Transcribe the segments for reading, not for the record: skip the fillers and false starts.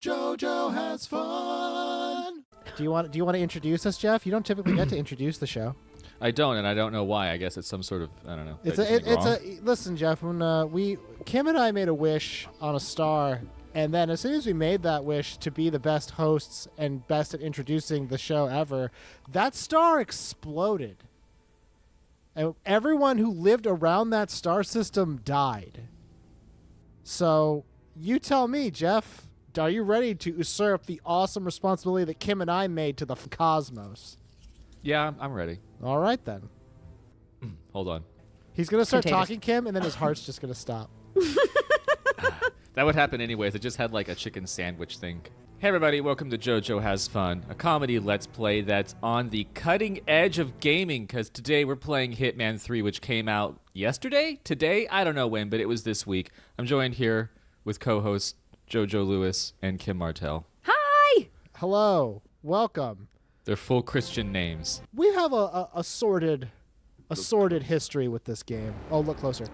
JoJo has fun. Do you want to introduce us, Jeff? You don't typically get to introduce the show. I don't, and I don't know why. I guess it's some sort of, I don't know. Listen, Jeff, when Kim and I made a wish on a star, and then as soon as we made that wish to be the best hosts and best at introducing the show ever, that star exploded. And everyone who lived around that star system died. So you tell me, Jeff, are you ready to usurp the awesome responsibility that Kim and I made to the cosmos? Yeah, I'm ready. All right, then. Hold on. He's going to start talking, Kim, and then his heart's just going to stop. That would happen anyways. It just had like a chicken sandwich thing. Hey everybody, welcome to JoJo Has Fun, a comedy let's play that's on the cutting edge of gaming, because today we're playing Hitman 3, which came out yesterday? Today? I don't know when, but it was this week. I'm joined here with co-hosts JoJo Lewis and Kim Martell. Hi! Hello. Welcome. Their full Christian names. We have a sordid history with this game. Oh, look closer.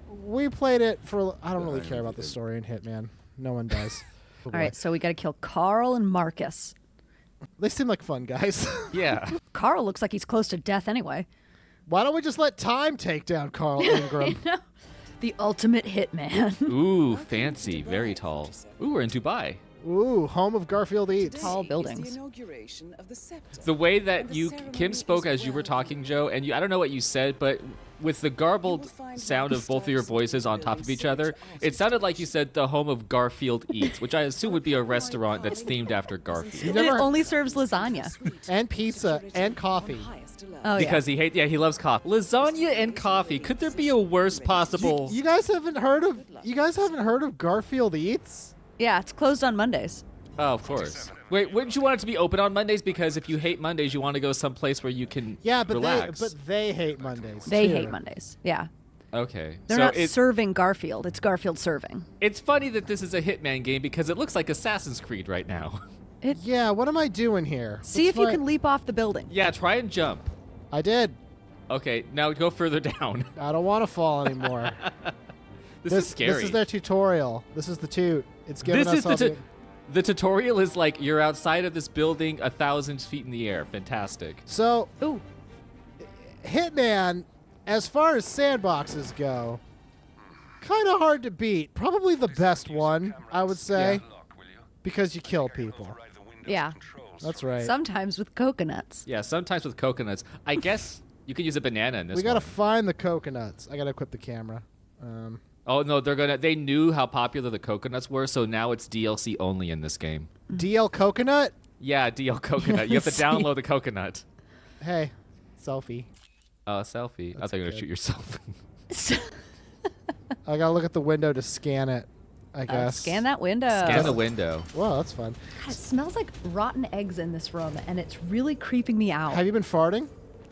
We played it for... I don't really care about the story in Hitman. No one does. All right, so we got to kill Carl and Marcus. They seem like fun guys. Yeah. Carl looks like he's close to death anyway. Why don't we just let time take down Carl Ingram? The ultimate hitman. Ooh, fancy. Very tall. Ooh, we're in Dubai. Ooh, home of Garfield Eats. Tall buildings. The way that Kim spoke as you were talking, Joe, and I don't know what you said, but with the garbled sound of both of your voices on top of each other, it sounded like you said the home of Garfield Eats, which I assume would be a restaurant that's themed after Garfield. It only serves lasagna. And pizza and coffee. Oh, because he loves coffee. Lasagna and coffee. Could there be a worse possible? You guys haven't heard of Garfield Eats? Yeah, it's closed on Mondays. Oh, of course. Wait, wouldn't you want it to be open on Mondays? Because if you hate Mondays, you want to go someplace where you can relax. They hate Mondays. They too. hate Mondays. Yeah. Okay. They're not serving Garfield. It's Garfield serving. It's funny that this is a Hitman game because it looks like Assassin's Creed right now. Yeah, what am I doing here? See if you can leap off the building. Yeah, try and jump. I did. Okay, now go further down. I don't want to fall anymore. This is scary. This is their tutorial. This is the toot. It's giving us all the tutorial is like you're outside of this building 1,000 feet in the air. Fantastic. So, ooh, Hitman, as far as sandboxes go, kind of hard to beat. Probably the best one, I would say, because you kill people. Yeah. That's right. Sometimes with coconuts. Yeah, sometimes with coconuts. I guess you could use a banana in this We got to find the coconuts. I got to equip the camera. Oh no, they knew how popular the coconuts were, so now it's DLC only in this game. DL coconut? Yeah, DL coconut. You have to download the coconut. Hey, selfie. Selfie. I thought you were gonna shoot yourself. I gotta look at the window to scan it, I guess. Scan that window. Scan the window. Whoa, that's fun. God, it smells like rotten eggs in this room, and it's really creeping me out. Have you been farting?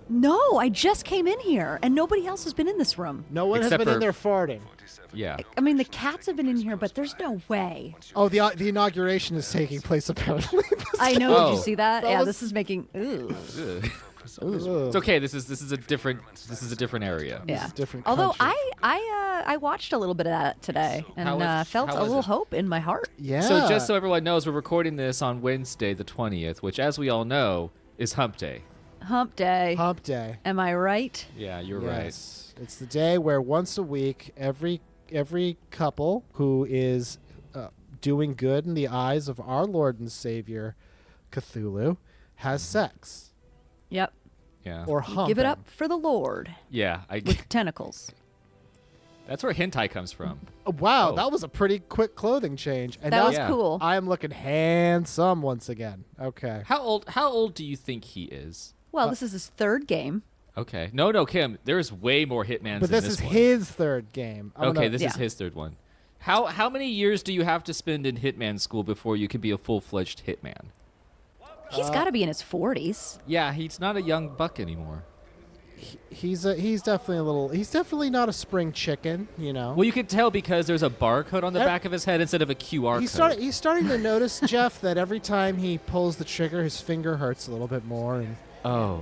No, I just came in here, and nobody else has been in this room. No one has been in there farting. Yeah. I mean, the cats have been in here, but there's no way. Oh, the inauguration is taking place apparently. I know. Oh. Did you see that? Yeah, this is making. Ooh. It's okay. This is a different area. Yeah. Different Although country. I watched a little bit of that today and felt a little hope in my heart. Yeah. So just so everyone knows, we're recording this on Wednesday, the 20th, which, as we all know, is Hump Day. Hump day. Hump day. Am I right? Yeah, you're Yes. It's the day where once a week, every couple who is doing good in the eyes of our Lord and Savior, Cthulhu, has sex. Yep. Yeah. Or hump. Give it up for the Lord Yeah. with tentacles. That's where hentai comes from. Wow, Oh. that was a pretty quick clothing change. And That now was cool. I am looking handsome once again. Okay. How old do you think he is? Well, this is his third game. Okay. No, Kim. There's way more Hitmans But than this is one. his third game. Okay, this is Yeah. his third one. How many years do you have to spend in Hitman school before you can be a full-fledged Hitman? He's got to be in his 40s. Yeah, he's not a young buck anymore. He's definitely not a spring chicken, you know. Well, you could tell because there's a barcode on the back of his head instead of a QR code. He's starting to notice, Jeff, that every time he pulls the trigger, his finger hurts a little bit more, and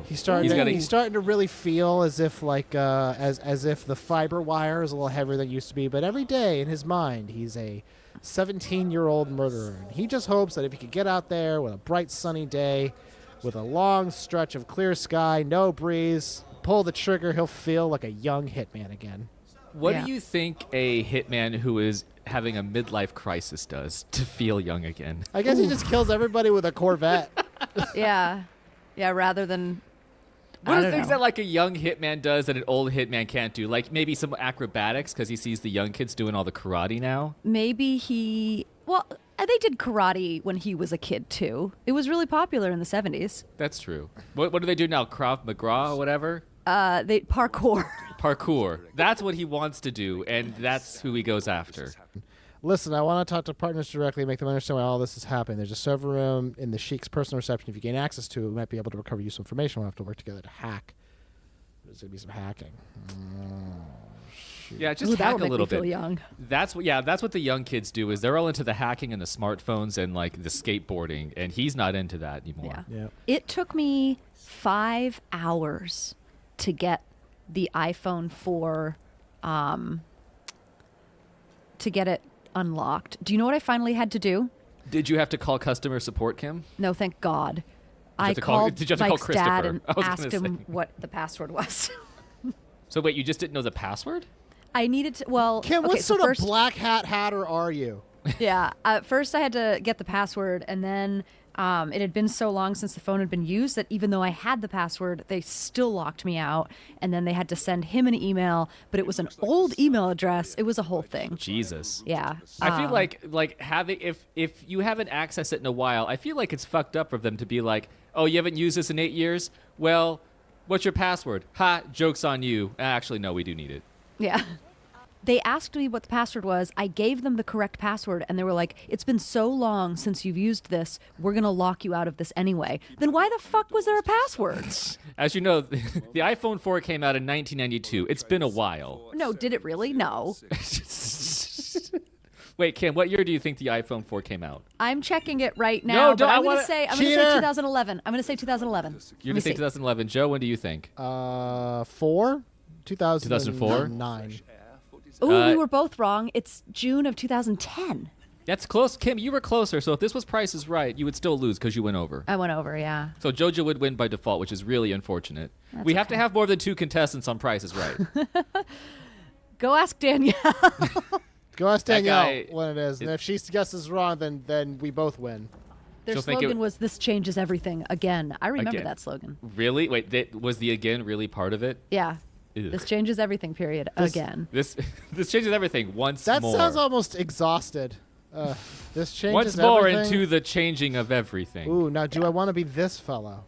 he's starting to really feel as if as if the fiber wire is a little heavier than it used to be. But every day in his mind, he's a 17-year-old murderer. And he just hopes that if he could get out there with a bright sunny day, with a long stretch of clear sky, no breeze, pull the trigger, he'll feel like a young hitman again. What do you think a hitman who is having a midlife crisis does to feel young again? I guess he just kills everybody with a Corvette. Yeah. Yeah, rather than... What I are don't things know. that like a young hitman does that an old hitman can't do? Like maybe some acrobatics because he sees the young kids doing all the karate now? Maybe he... Well, they did karate when he was a kid, too. It was really popular in the 70s. That's true. What do they do now? Krav Maga or whatever? They parkour. Parkour. That's what he wants to do, and that's who he goes after. Listen, I want to talk to partners directly, make them understand why all this is happening. There's a server room in the Sheik's personal reception. If you gain access to it, we might be able to recover useful information. We'll have to work together to hack. There's going to be some hacking. Yeah, just Ooh, that hack would a make little me feel bit. young. That's what the young kids do is they're all into the hacking and the smartphones and like the skateboarding, and he's not into that anymore. Yeah. Yeah. It took me 5 hours to get the iPhone 4 to get it unlocked. Do you know what I finally had to do? Did you have to call customer support, Kim? No, thank God. I have to call- called did you have to call Mike's dad Christopher? and I was asked gonna him say. what the password was. So wait, you just didn't know the password? I needed to, well, Kim, okay, what so sort first, of black hat hatter are you? Yeah, first I had to get the password, and then it had been so long since the phone had been used that even though I had the password, they still locked me out, and then they had to send him an email, but it was an old email address. It was a whole thing. Jesus. Yeah. I feel like having if you haven't accessed it in a while, I feel like it's fucked up for them to be like, "Oh, you haven't used this in 8 years? Well, what's your password?" Ha, joke's on you. Actually, no, we do need it. Yeah. They asked me what the password was. I gave them the correct password, and they were like, "It's been so long since you've used this. We're going to lock you out of this anyway." Then why the fuck was there a password? As you know, the iPhone 4 came out in 1992. It's been a while. No, did it really? No. Wait, Kim, what year do you think the iPhone 4 came out? I'm checking it right now. No, but don't- I I'm going wanna- to say Cheater! 2011. I'm going to say 2011. You're Let going me to say see. 2011. Joe, when do you think? 4? 2009. Ooh, Uh, we were both wrong. It's June of 2010. That's close. Kim, you were closer, so if this was Price is Right, you would still lose because you went over. I went over, yeah. So JoJo would win by default, which is really unfortunate. We have to have more than 2 contestants on Price is Right. Go ask Danielle. Go ask That Danielle guy what it is. And if she guesses wrong, then we both win. Their She'll think slogan it- was, "This changes everything." Again. I remember Again. that slogan. Really? Wait, was the again really part of it? Yeah. Ugh. This changes everything, period. Again. This changes everything once That more. sounds almost exhausted. This changes Once more everything. into the changing of everything. Ooh, now do I want to be this fellow?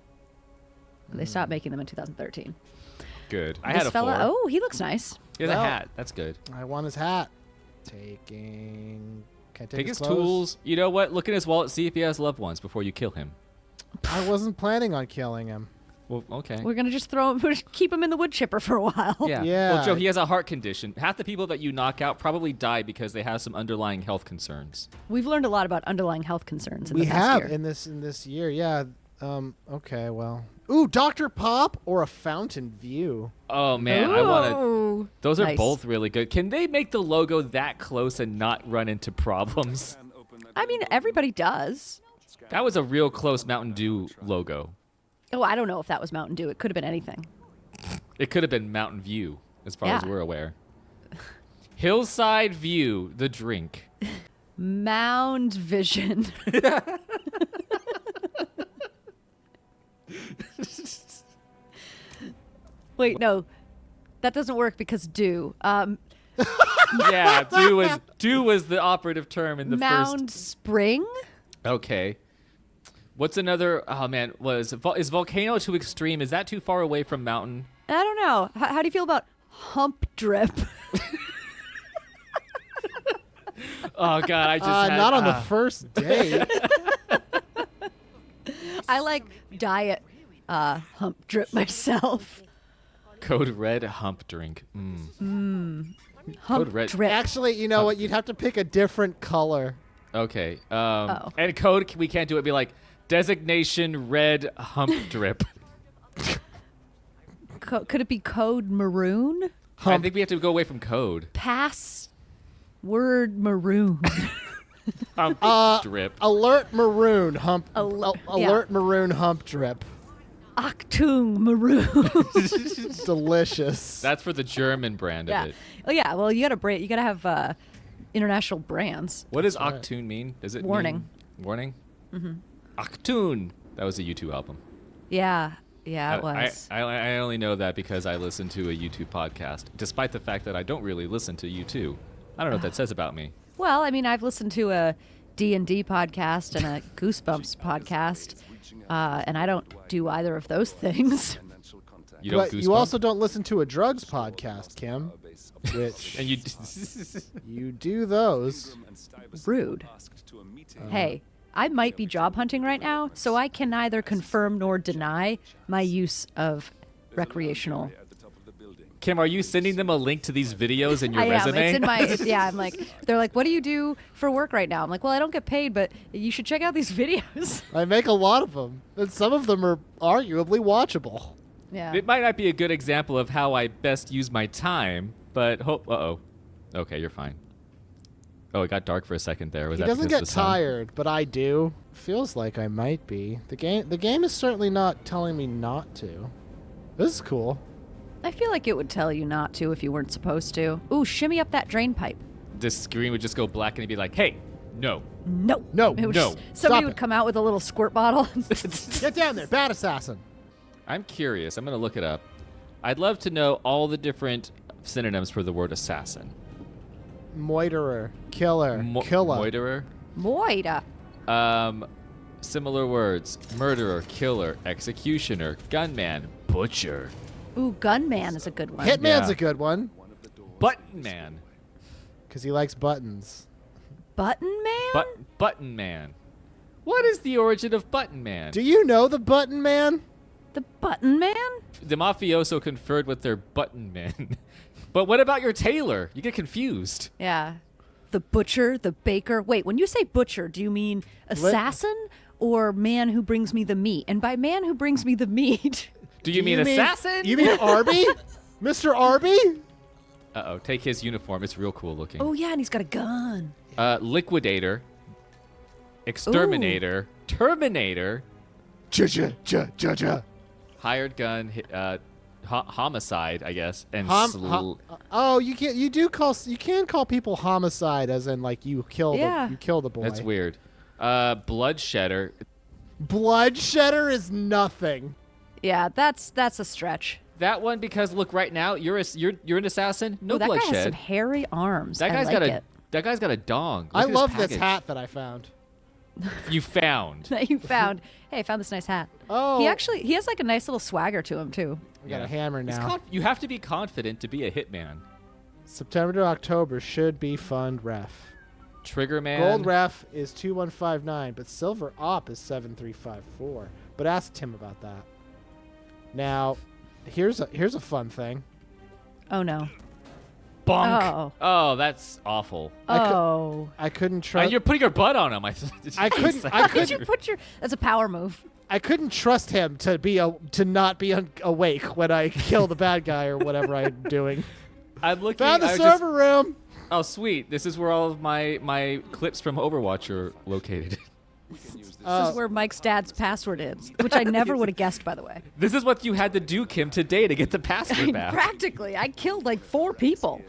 They stopped making them in 2013. Good. I This had a fella, 4. oh, he looks nice. He has Well- a hat. That's good. I want his hat. Taking. Can I take Take his clothes? tools. You know what? Look in his wallet. See if he has loved ones before you kill him. I wasn't planning on killing him. Well, okay. We're going to just throw him, we're just keep him in the wood chipper for a while. Yeah. Yeah. Well, Joe, he has a heart condition. Half the people that you knock out probably die because they have some underlying health concerns. We've learned a lot about underlying health concerns in We the past have year. in this year, yeah. Okay, well. Ooh, Dr. Pop or a Fountain View. Oh man, I want to. Ooh. Those are Nice. both really good. Can they make the logo that close and not run into problems? I mean, everybody does. That was a real close Mountain Dew logo. Oh, I don't know if that was Mountain Dew. It could have been anything. It could have been Mountain View, as far as Yeah. we're aware. Hillside View, the drink. Mound Vision. Wait, no. That doesn't work because Dew. Yeah, Dew was the operative term in the Mound Spring? first. Okay. What's another? Oh man, is volcano too extreme? Is that too far away from mountain? I don't know. How do you feel about Hump Drip? Oh god, I just had, Not on the first date. I like diet Hump Drip myself. Code Red hump drink. Hump Code Red. Drip. Actually, you know what? You'd have to pick a different color. Okay. Oh. And code we can't do it. Be like designation red hump drip. Could it be Code Maroon? I think we have to go away from code. Pass word maroon. Drip. Alert maroon hump. Yeah. Alert maroon hump drip. Octung Maroon. Delicious. That's for the German brand Yeah. of it. Oh yeah. Well, you gotta have international brands. What does Octoon mean? Does it Warning. mean warning? Mm-hmm. Octoon. That was a U2 album. Yeah. Yeah, it was. I only know that because I listen to a U2 podcast, despite the fact that I don't really listen to U2. I don't know what that says about me. Well, I mean, I've listened to a D&D podcast and a Goosebumps podcast, and I don't do either of those things. You don't But you also don't listen to a drugs podcast, Kim. Which and you you do those. Rude. Hey, I might be job hunting right now, so I can neither confirm nor deny my use of recreational. Kim, are you sending them a link to these videos in your I am. resume? It's in my. Yeah, I'm like. They're like, "What do you do for work right now?" I'm like, "Well, I don't get paid, but you should check out these videos." I make a lot of them, and some of them are arguably watchable. Yeah. It might not be a good example of how I best use my time, but uh-oh. Okay, you're fine. Oh, it got dark for a second there. Was He that doesn't because get of the sun? tired, but I do. Feels like I might be. The game is certainly not telling me not to. This is cool. I feel like it would tell you not to if you weren't supposed to. Ooh, shimmy up that drain pipe. This screen would just go black and it'd be like, hey, no. No. No, It would no. just- somebody Stop would it. come out with a little squirt bottle. Get down there, bad assassin. I'm curious. I'm going to look it up. I'd love to know all the different synonyms for the word assassin. Moiterer, killer, killer. Moiterer. Moida. Similar words. Murderer, killer, executioner, gunman, butcher, Ooh, gunman is a good one. Hitman's Yeah. a good one button man. because he likes buttons. Button man? Button man. What is the origin of button man? Do you know the button man? The button man? The mafioso conferred with their button men. But what about your tailor? You get confused. Yeah. The butcher, the baker. Wait, when you say butcher, do you mean assassin or man who brings me the meat? And by man who brings me the meat, Do you mean assassin? You mean Arby? Mr. Arby? Uh-oh, take his uniform. It's real cool looking. oh yeah, and he's got a gun. Liquidator, exterminator, terminator, Ja. hired gun, homicide, I guess, and Oh, you can't. You can call people homicide, as in like you kill Yeah. you kill the boy. that's weird. Bloodshedder. Bloodshedder is nothing. Yeah, that's a stretch. That one because look, right now you're an assassin. No Ooh, that guy has some bloodshed. hairy arms. That guy's I got like a it. that guy's got a dong. Look I at his love this package. hat that I found. You found. That you found. Hey, I found this nice hat. Oh. He has like a nice little swagger to him too. We got a hammer It's now. you have to be confident to be a hitman. September to October should be fund ref. Trigger man. Gold ref is 2159, but silver op is 7354. But ask Tim about that. Now, here's a fun thing. Oh no. Bonk. Oh. Oh, that's awful. Oh. I couldn't trust. You're putting your butt on him. I couldn't. How could you put your? That's a power move. I couldn't trust him to not be awake when I kill the bad guy or whatever I'm doing. I'm looking. Found the server room. Oh, sweet. This is where all of my clips from Overwatch are located. This is where Mike's dad's password is, which I never would have guessed, by the way. This is what you had to do, Kim, today to get the password back. Practically, I killed like 4 people.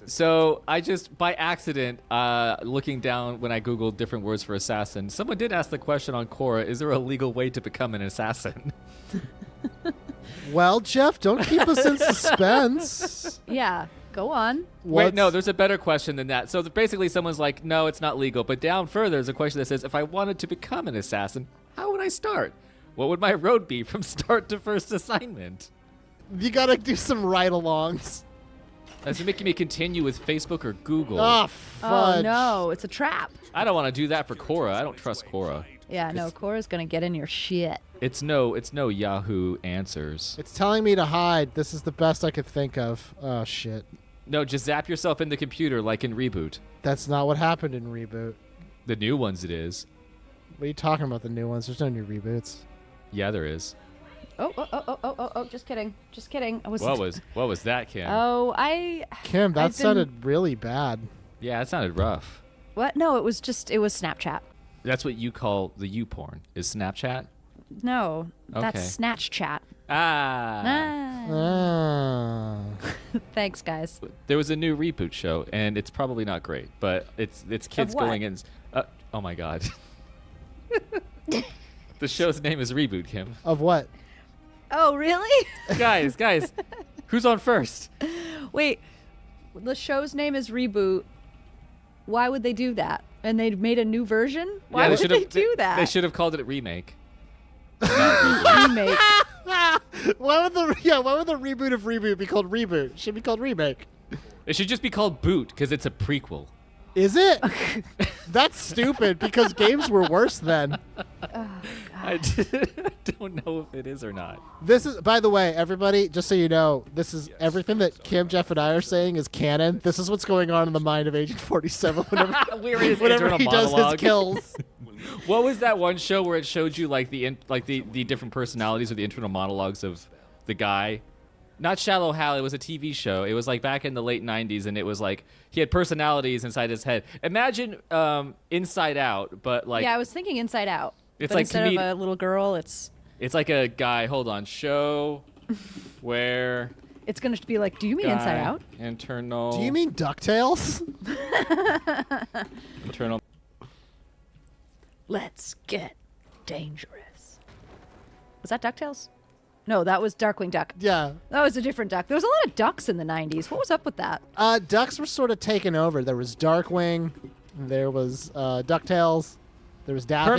So I just, by accident, looking down when I Googled different words for assassin, someone did ask the question on Quora, is there a legal way to become an assassin? Well, Jeff, don't keep us in suspense. Yeah, go on. Wait, no, there's a better question than that. So basically someone's like, no, it's not legal. But down further, there's a question that says, if I wanted to become an assassin, how would I start? What would my road be from start to first assignment? You gotta do some ride-alongs. That's making me continue with Facebook or Google. Oh, Oh fudge. no, it's a trap. I don't want to do that for Quora. I don't trust Quora. Yeah, no, Cora's gonna get in your shit. It's no Yahoo Answers. It's telling me to hide. This is the best I could think of. Oh, shit. No, just zap yourself in the computer like in Reboot. That's not what happened in Reboot. The new ones it is. What are you talking about, the new ones? There's no new reboots. Yeah, there is. Oh, just kidding. Just kidding. I was What was that, Kim? Oh, Kim, that I've been- sounded really bad. Yeah, it sounded rough. What? No, it was Snapchat. That's what you call the U porn, is Snapchat? No, that's Okay. Snatch Chat. Ah. Ah. Thanks, guys. There was a new reboot show, and it's probably not great, but it's kids what? going in. Oh my god. The show's name is Reboot, Kim. Of what? Oh, really? guys, who's on first? Wait, the show's name is Reboot. Why would they do that? And they made a new version? Why would they do that? They should have called it Remake. Remake. Why would the reboot of Reboot be called Reboot? It should be called Remake. It should just be called Boot, because it's a prequel. Is it? That's stupid because games were worse then. I don't know if it is or not. This is, by the way, everybody, just so you know, this is everything that Kim, Jeff, and I are saying is canon. This is what's going on in the mind of Agent 47 We're in his whenever internal he does his monologue. kills. What was that one show where it showed you like the different personalities or the internal monologues of the guy? Not Shallow Hal, it was a TV show. It was like back in the late 90s, and it was like he had personalities inside his head. Imagine Inside Out, but like... Yeah, I was thinking Inside Out. It's but like instead of a little girl, it's like a guy, hold on, show where... It's going to be like, do you mean Inside Out? Internal... Do you mean DuckTales? Internal... Let's get dangerous. Was that DuckTales? No, that was Darkwing Duck. Yeah. That was a different duck. There was a lot of ducks in the 90s. What was up with that? Ducks were sort of taken over. There was Darkwing. There was DuckTales. There was Daffy.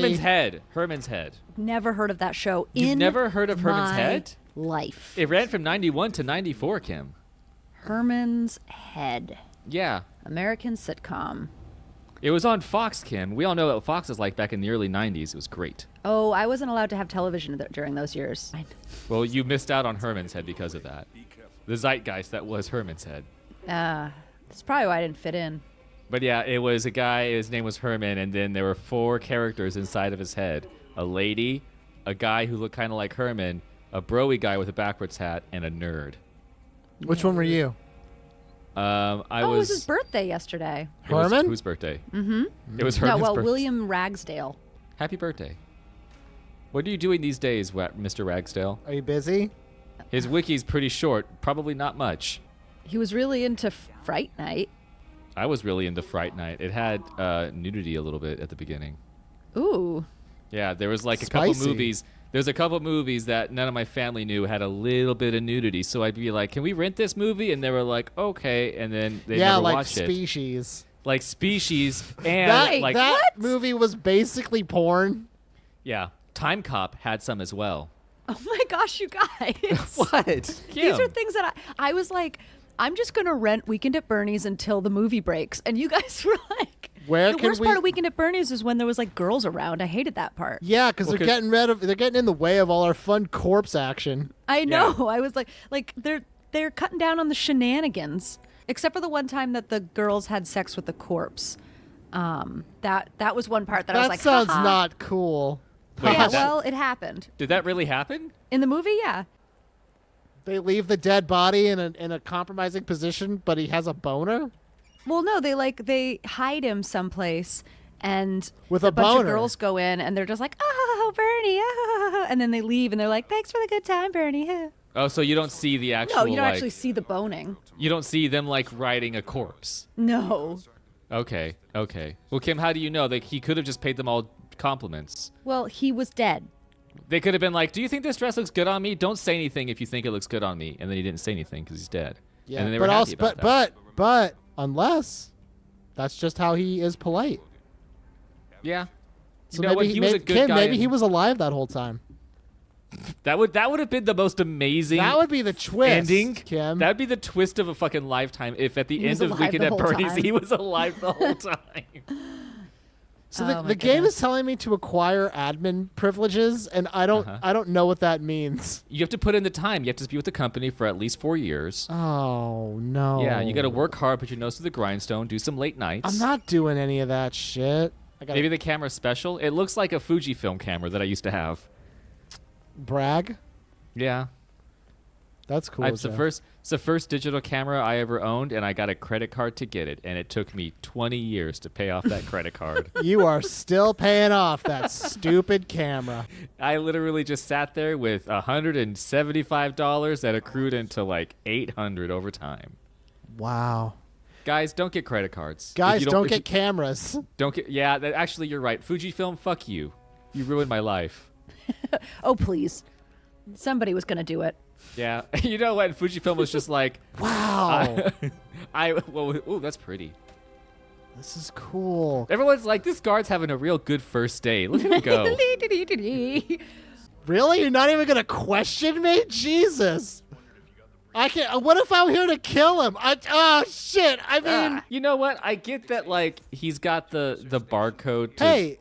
Herman's Head. Never heard of that show You've never heard of Herman's my Head? Life. It ran from 91 to 94, Kim. Herman's Head. Yeah. American sitcom. It was on Fox, Kim. We all know what Fox was like back in the early 90s. It was great. Oh, I wasn't allowed to have television during those years. Well, you missed out on Herman's Head because of that. The zeitgeist that was Herman's Head. That's probably why I didn't fit in. But yeah, it was a guy, his name was Herman, and then there were 4 characters inside of his head. A lady, a guy who looked kind of like Herman, a broy guy with a backwards hat, and a nerd. Which one were you? I it was... was his birthday yesterday. It was Herman? whose birthday? Mm-hmm. It was No, Herman's well, birthday. William Ragsdale. Happy birthday. What are you doing these days, Mr. Ragsdale? Are you busy? His wiki's pretty short. Probably not much. He was really into Fright Night. I was really into Fright Night. It had nudity a little bit at the beginning. Ooh. Yeah, there was like a couple Spicy. movies. There's a couple movies that none of my family knew had a little bit of nudity. So I'd be like, "Can we rent this movie?" And they were like, "Okay." And then they never like watched it. Species. Like Species and That, like that what? movie was basically porn. yeah, Time Cop had some as well. Oh my gosh, you guys. What? These are things that I was like, I'm just going to rent Weekend at Bernie's until the movie breaks. And you guys were like, Where the can worst we- part of Weekend at Bernie's is when there was like girls around. I hated that part. Yeah, because Well, they're getting in the way of all our fun corpse action. I know. I was like they're cutting down on the shenanigans. Except for the one time that the girls had sex with the corpse. That was one part that I was That like, sounds haha. not cool. Wait, Yeah, did that- well, it happened. Did that really happen? In the movie, yeah. They leave the dead body in a compromising position, but he has a boner Well, no, they hide him someplace, and with a a bunch boner. of girls go in, and they're just like, "Oh, Bernie!" And then they leave, and they're like, "Thanks for the good time, Bernie." Oh, so you don't see the actual No, you don't like, actually see the boning. you don't see them like riding a corpse. No. Okay. Well, Kim, how do you know? Like, he could have just paid them all compliments. Well, he was dead. They could have been like, "Do you think this dress looks good on me? Don't say anything if you think it looks good on me." And then he didn't say anything because he's dead. Yeah, and then they but were also, happy about that. but unless that's just how he is polite. Yeah. So you know what? maybe He was a good Kim, guy. maybe and- he was alive that whole time. That would have been the most amazing. That would be the twist, ending. Kim. That would be the twist of a fucking lifetime if at the He end was of alive Weekend the at whole Bernie's time. he was alive the whole time. So Oh, the my game goodness. is telling me to acquire admin privileges, and I don't know what that means. You have to put in the time. You have to be with the company for at least 4 years. Oh no. Yeah, you got to work hard, put your nose to the grindstone, do some late nights. I'm not doing any of that shit. I got Maybe the camera's special. It looks like a Fujifilm camera that I used to have. brag. Yeah. That's cool. It's the first digital camera I ever owned, and I got a credit card to get it, and it took me 20 years to pay off that credit card. You are still paying off that stupid camera. I literally just sat there with $175 that accrued into like $800 over time. Wow. Guys, don't get credit cards. Guys, don't get cameras. Don't get. Yeah, actually, you're right. Fujifilm, fuck you. You ruined my life. Oh, please. Somebody was going to do it. Yeah, you know what? Fujifilm was just like, Wow. Ooh, that's pretty. This is cool. Everyone's like, this guard's having a real good first day. Look at him go. Really? You're not even going to question me? Jesus. I can't. What if I'm here to kill him? Oh, shit. I mean. You know what? I get that, like, he's got the barcode to. Hey.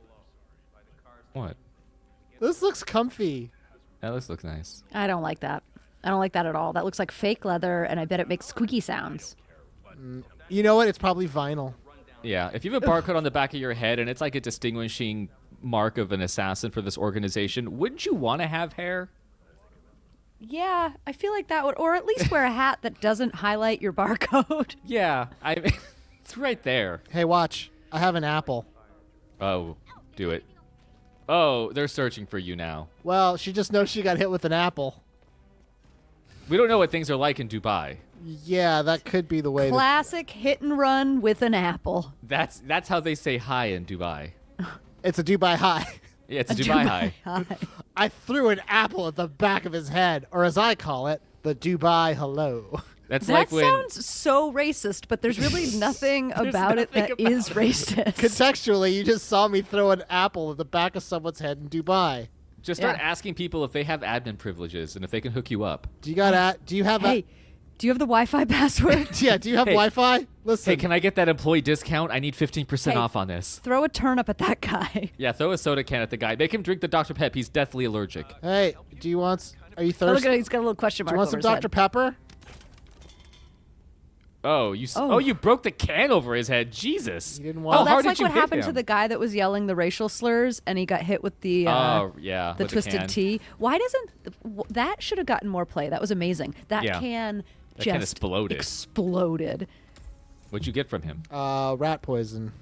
What? This looks comfy. Yeah, this looks nice. I don't like that. I don't like that at all. That looks like fake leather, and I bet it makes squeaky sounds. You know what? It's probably vinyl. Yeah, if you have a barcode on the back of your head and it's like a distinguishing mark of an assassin for this organization, wouldn't you want to have hair? Yeah, I feel like that would, or at least wear a hat that doesn't highlight your barcode. Yeah, I mean, it's right there. Hey, watch. I have an apple. Oh, do it. Oh, they're searching for you now. Well, she just knows she got hit with an apple. We don't know what things are like in Dubai. Yeah, that could be the way. Classic hit and run with an apple. That's how they say hi in Dubai. It's a Dubai high. Yeah, it's a Dubai hi. I threw an apple at the back of his head, or as I call it, the Dubai hello. That's That like when sounds so racist, but there's really nothing about it that is racist. Contextually, you just saw me throw an apple at the back of someone's head in Dubai. just start asking people if they have admin privileges and if they can hook you up. Do you have Hey, do you have the Wi-Fi password? Yeah, do you have Hey. Wi-Fi? Listen. Hey, can I get that employee discount? I need 15% Hey. off on this. Throw a turnip at that guy. Yeah, throw a soda can at the guy. Make him drink the Dr. Pep. He's deathly allergic. Hey, do you want? Are you Oh, look thirsty? at it. He's got a little question Do mark you want over some his Dr. head. Pepper? Oh, you broke the can over his head. Jesus. You didn't Oh, want. How that's hard like did you what hit happened to him? the guy that was yelling the racial slurs, and he got hit with the Oh, yeah, the with the twisted can. T. Why doesn't that should have gotten more play? That was amazing. That Yeah. can That just can exploded. exploded. What'd you get from him? Rat poison.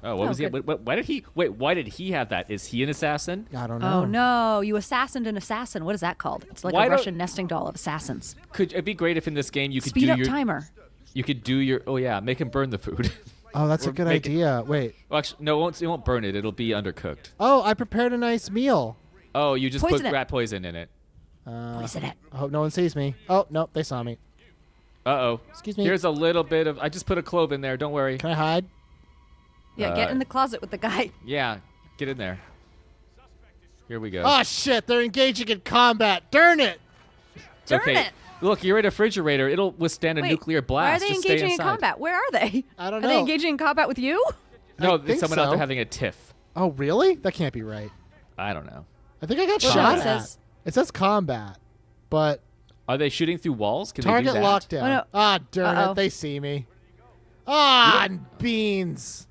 Oh, what was he? good. Why did he? Wait, why did he have that? Is he an assassin? I don't know. Oh no! You assassined an assassin. What is that called? It's like Why a don't- Russian nesting doll of assassins. It'd be great if in this game you could Speed do up your timer. You could do your. Oh yeah, make him burn the food. Oh, that's a Or good make it- idea. Wait. Well, actually, no, it won't burn it. It'll be undercooked. Oh, I prepared a nice meal. Oh, you just Poison put it. rat poison in it. Poison it. I hope no one sees me. Oh, no, they saw me. Uh-oh. Excuse me. Here's a little bit of. I just put a clove in there. Don't worry. Can I hide? Yeah, get in the closet with the guy. Yeah, get in there. Here we go. Oh, shit. They're engaging in combat. Darn it. It's Darn okay. it. Look, you're in a refrigerator. It'll withstand a Wait, nuclear why blast. are they Just stay engaging in inside. combat? Where are they? I don't Are they know. engaging in combat with you? No, I there's think someone out so. there having a tiff. Oh, really? That can't be right. I don't know. I think I got Well, shot it at. says- It says combat, but Are they shooting through walls? Can target they do that? lockdown. Oh, no. Ah, darn Uh-oh. it. They see me. Ah, beans.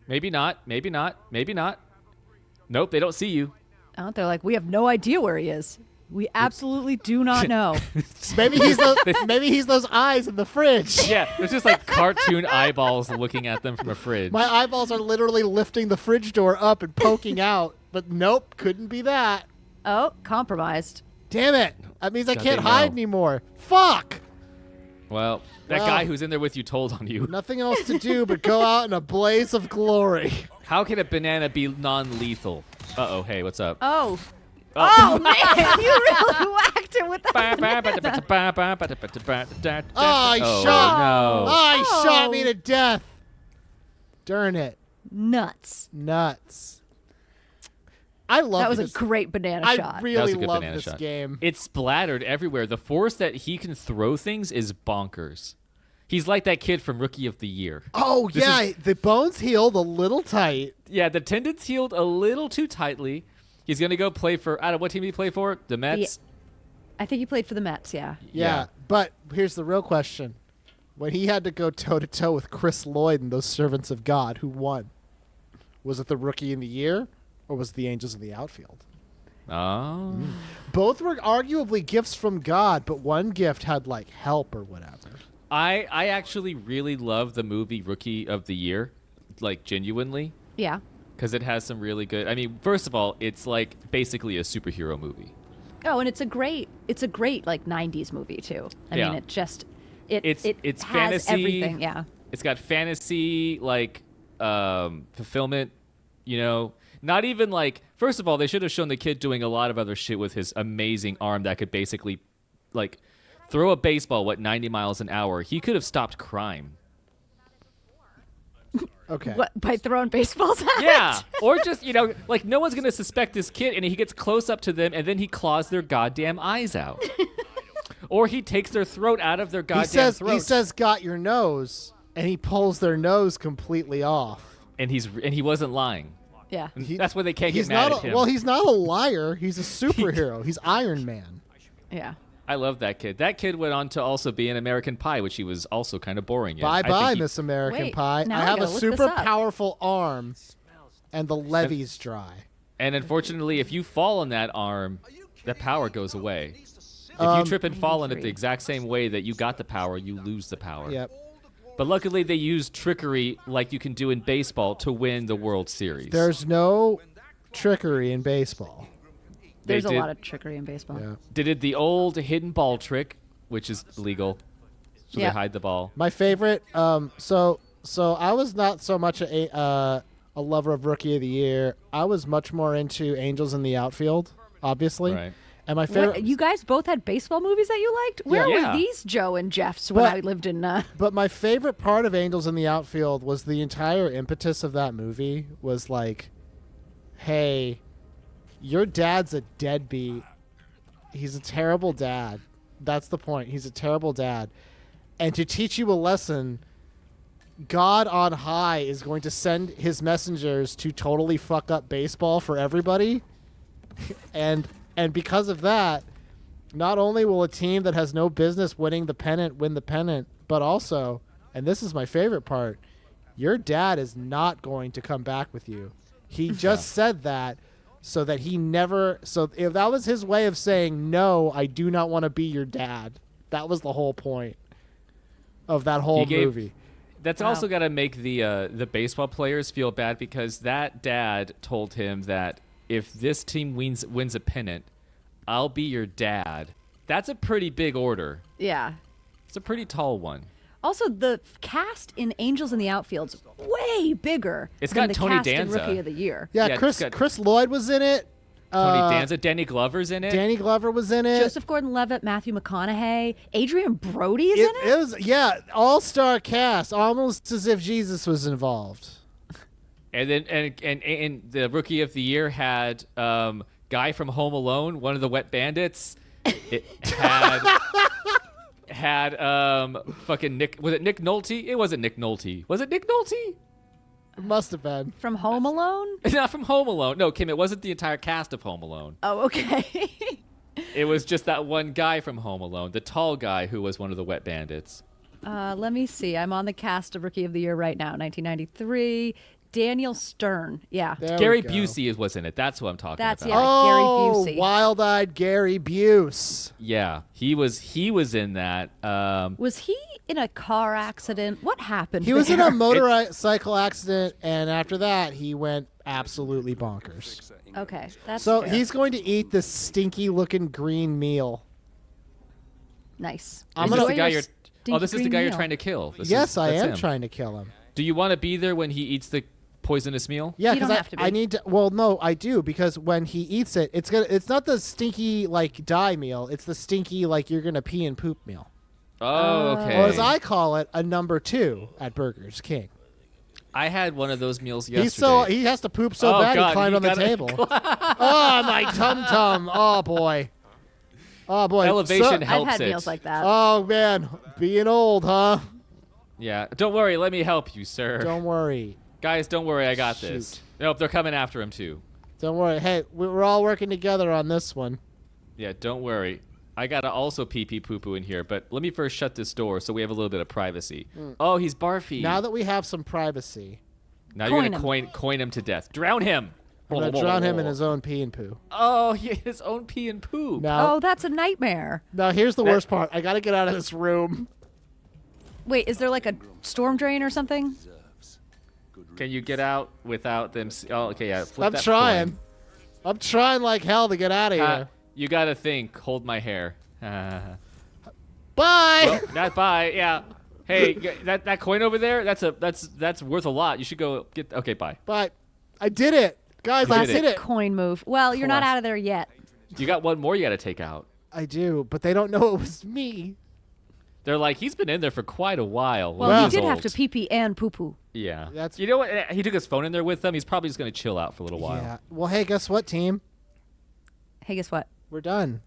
Maybe not. Maybe not. Maybe not. Nope, they don't see you. Oh, they're like, we have no idea where he is. We absolutely do not know. Maybe he's those eyes in the fridge. Yeah, there's just like cartoon eyeballs looking at them from a fridge. My eyeballs are literally lifting the fridge door up and poking out, but nope, couldn't be that. Oh, compromised. Damn it. That means I God, can't they hide know. anymore. Fuck. Well, that Well- guy who's in there with you told on you. Nothing else to do but go out in a blaze of glory. How can a banana be non-lethal? Uh-oh, hey, what's up? Oh. Oh, man, you really whacked him with that. Oh, he Oh, shot. no. Oh, he shot me Oh. to death. Darn it. Nuts. Nuts. I love That was this. a great banana I shot. That was really a good love banana this shot. game. It's splattered everywhere. The force that he can throw things is bonkers. He's like that kid from Rookie of the Year. Oh, This yeah. The bones healed a little tight. Yeah, the tendons healed a little too tightly. He's going to go play for, I don't know, what team did he play for? The Mets? I think he played for the Mets, yeah. Yeah. But here's the real question. When he had to go toe-to-toe with Chris Lloyd and those servants of God, who won? Was it the Rookie in the Year, or was it the Angels in the outfield? Oh. Both were arguably gifts from God, but one gift had like help or whatever. I actually really love the movie Rookie of the Year, like genuinely, Yeah. because it has some really good. I mean, first of all, it's like basically a superhero movie. Oh, and it's a great like 90s movie too. I Yeah. mean, it just it It's has fantasy. everything, yeah. It's got fantasy like fulfillment, you know. Not even like, first of all, they should have shown the kid doing a lot of other shit with his amazing arm that could basically like throw a baseball 90 miles an hour. He could have stopped crime. Okay. What, by throwing baseballs at Yeah, it? or just, you know, like no one's going to suspect this kid, and he gets close up to them and then he claws their goddamn eyes out. Or he takes their throat out of their goddamn throat. He says, "Got your nose," and he pulls their nose completely off. And he wasn't lying. Yeah. That's why they can't get He's mad not. at him. Well, he's not a liar. He's a superhero. He's Iron Man. Yeah. I love that kid. That kid went on to also be in American Pie, which he was also kind of boring in. Bye I bye, think he- Miss American Wait, Pie. now I I have a gotta look this super up. powerful arm, and the levee's dry. And unfortunately, if you fall on that arm, the power goes away. If you trip and fall on it the 93. exact same way that you got the power, you lose the power. Yep. But luckily, they used trickery like you can do in baseball to win the World Series. There's no trickery in baseball. They There's a did- lot of trickery in baseball. Yeah. They did the old hidden ball trick, which is legal. So Yeah. they hide the ball. My favorite. So I was not so much a lover of Rookie of the Year. I was much more into Angels in the Outfield, obviously. Right. And my favorite. What, you guys both had baseball movies that you liked? Where Yeah. were these Joe and Jeffs when But- I lived in But my favorite part of Angels in the Outfield was the entire impetus of that movie was like, hey, your dad's a deadbeat. He's a terrible dad. That's the point. He's a terrible dad. And to teach you a lesson, God on high is going to send his messengers to totally fuck up baseball for everybody. and because of that, not only will a team that has no business winning the pennant win the pennant, but also, and this is my favorite part, your dad is not going to come back with you. He just said that so that he never. So if that was his way of saying, no, I do not want to be your dad. That was the whole point of that whole movie. That's Wow. also got to make the baseball players feel bad because that dad told him that if this team wins a pennant, I'll be your dad. That's a pretty big order. Yeah. It's a pretty tall one. Also, the cast in Angels in the Outfield's way bigger It's than got the Tony cast in Danza. Rookie of the Year. Yeah, Yeah, Chris it's got- Chris Lloyd was in it. Tony Danza, Danny Glover's in it. Danny Glover was in it. Joseph Gordon-Levitt, Matthew McConaughey, Adrian Brody is in it? It was all-star cast, almost as if Jesus was involved. And then and the Rookie of the Year had guy from Home Alone, one of the Wet Bandits. It had fucking Nick. Was it Nick Nolte? It wasn't Nick Nolte. Was it Nick Nolte? It must have been. From Home Alone? Not from Home Alone. No, Kim. It wasn't the entire cast of Home Alone. Oh, okay. It was just that one guy from Home Alone, the tall guy who was one of the Wet Bandits. Let me see. I'm on the cast of Rookie of the Year right now. 1993. Daniel Stern. Yeah. There Gary we go. Busey was in it. That's what I'm talking That's- about. yeah. Oh, Gary Busey. wild-eyed Gary Busey. Yeah, he was in that. Was he in a car accident? What happened He was in a there? motorcycle accident, and after that, he went absolutely bonkers. Okay. That's So fair. he's going to eat this stinky-looking green meal. nice. I'm Is gonna- this the guy Enjoy you're? your Oh, this is the stinky guy green you're meal. trying to kill. Yes, I that's am him. trying to kill him. Do you want to be there when he eats the poisonous meal? Yeah, You don't because have to be. I need to. Well, no, I do because when he eats it, it's not the stinky like die meal. It's the stinky like you're gonna pee and poop meal, Oh, okay. or as I call it, a number 2 at Burger's King. I had one of those meals yesterday. He has to poop so Oh, bad God, he climbed he on the gotta- table. Oh, my tum tum. Oh boy. Oh boy. Elevation So- I've helps had it. meals like that. Oh man, being old, huh? Yeah. Don't worry. Let me help you, sir. Don't worry. Guys, don't worry. I got this. Shoot. Nope, they're coming after him too. Don't worry. Hey, we're all working together on this one. Yeah, don't worry. I gotta also pee pee poo poo in here, but let me first shut this door so we have a little bit of privacy. Oh, he's barfy. Now that we have some privacy, Now you're Coin gonna him. coin him to death. Drown him. I'm gonna drown him in his own pee and poo. Oh, yeah, his own pee and poo. Now, Oh, that's a nightmare. now here's the worst part. I gotta get out of this room. Wait, is there like a storm drain or something? Can you get out without them? Oh, okay, yeah. Flip I'm that trying. coin. I'm trying like hell to get out of here. You gotta think. Hold my hair. Bye. Well, not bye. Yeah. Hey, that coin over there. That's worth a lot. You should go get. Okay, bye. Bye. I did it, guys. I Classic did it. coin move. Well, you're not Classic. out of there yet. You got one more you gotta take out. I do, but they don't know it was me. They're like, he's been in there for quite a while. Well, Well, you did have old. to pee pee and poo poo. Yeah. That's- You know what? He took his phone in there with him. He's probably just gonna chill out for a little while. Yeah. Well, hey, guess what, team? Hey, guess what? We're done.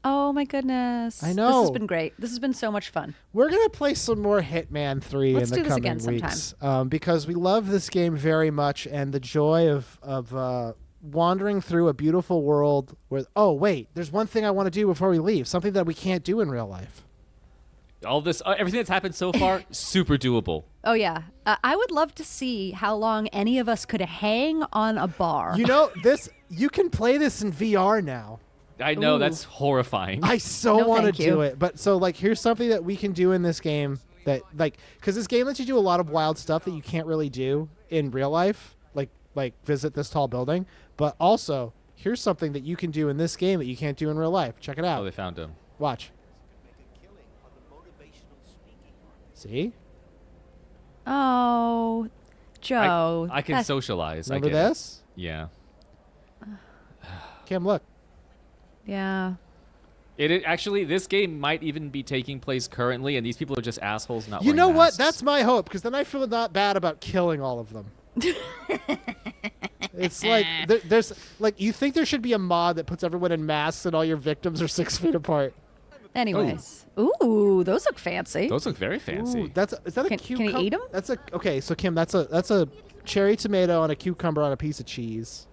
Oh my goodness. I know. This has been great. This has been so much fun. We're gonna play some more Hitman 3 Let's in do the this coming again sometime. weeks, because we love this game very much, and the joy of wandering through a beautiful world. Where there's one thing I want to do before we leave. Something that we can't do in real life. All this, everything that's happened so far, super doable. Oh yeah. I would love to see how long any of us could hang on a bar. You know this. You can play this in VR now. I know Ooh. that's horrifying. I so No, want to thank you. do it, but so like here's something that we can do in this game that because this game lets you do a lot of wild stuff that you can't really do in real life, like visit this tall building. But also here's something that you can do in this game that you can't do in real life. Check it out. Oh, they found him. Watch. See? Oh, Joe. I can that's- socialize. Remember I get it. this? Yeah. Kim, look. Yeah. It actually, this game might even be taking place currently, and these people are just assholes not You wearing know what? masks. That's my hope, because then I feel not bad about killing all of them. It's like there's like you think there should be a mod that puts everyone in masks and all your victims are 6 feet apart. Anyways. Ooh, those look fancy. Those look very fancy. Ooh, is that a Can cucumber? you eat 'em? That's a okay. So Kim, that's a cherry tomato on a cucumber on a piece of cheese.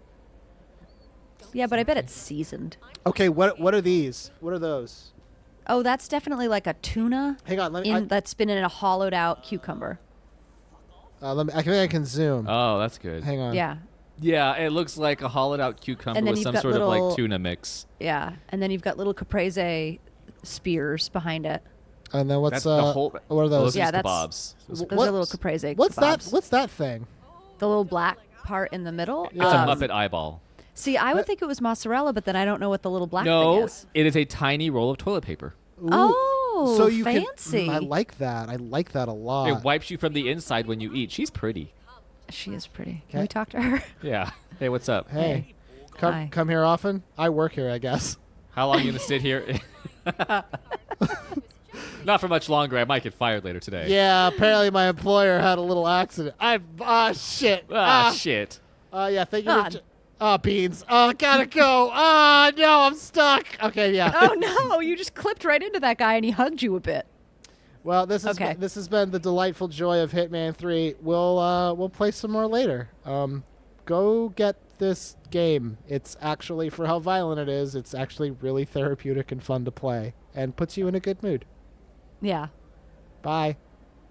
Yeah, but I bet it's seasoned. Okay, what are these? What are those? Oh, that's definitely like a tuna Hang on, let me. that's been in a hollowed out cucumber. I think I can zoom. Oh, that's good. Hang on. Yeah. Yeah, it looks like a hollowed out cucumber And then with you've some got sort of little- like tuna mix. Yeah. And then you've got little caprese spears behind it. And then what's That's the whole. what are those? Yeah, Yeah, that's- kebabs. Those What- are little caprese What's kebabs. that? What's that thing? The little black part in the middle? It's a Muppet eyeball. See, I would think it was mozzarella, but then I don't know what the little black thing No, is. it is a tiny roll of toilet paper. Ooh. Oh, so you fancy. I like that. I like that a lot. It wipes you from the inside when you eat. She's pretty. She is pretty. Okay. Can we talk to her? Yeah. Hey, what's up? Hey, Hi. come here often. I work here, I guess. How long you gonna sit here? Not for much longer. I might get fired later today. Yeah, apparently my employer had a little accident. Shit. Shit. Yeah, thank you. God. Beans. Gotta go. No, I'm stuck. Okay, yeah. Oh no, you just clipped right into that guy and he hugged you a bit. Well, this Okay. has been the delightful joy of Hitman 3. We'll play some more later. Go get this game. It's actually, for how violent it is, it's actually really therapeutic and fun to play and puts you in a good mood. Yeah. Bye.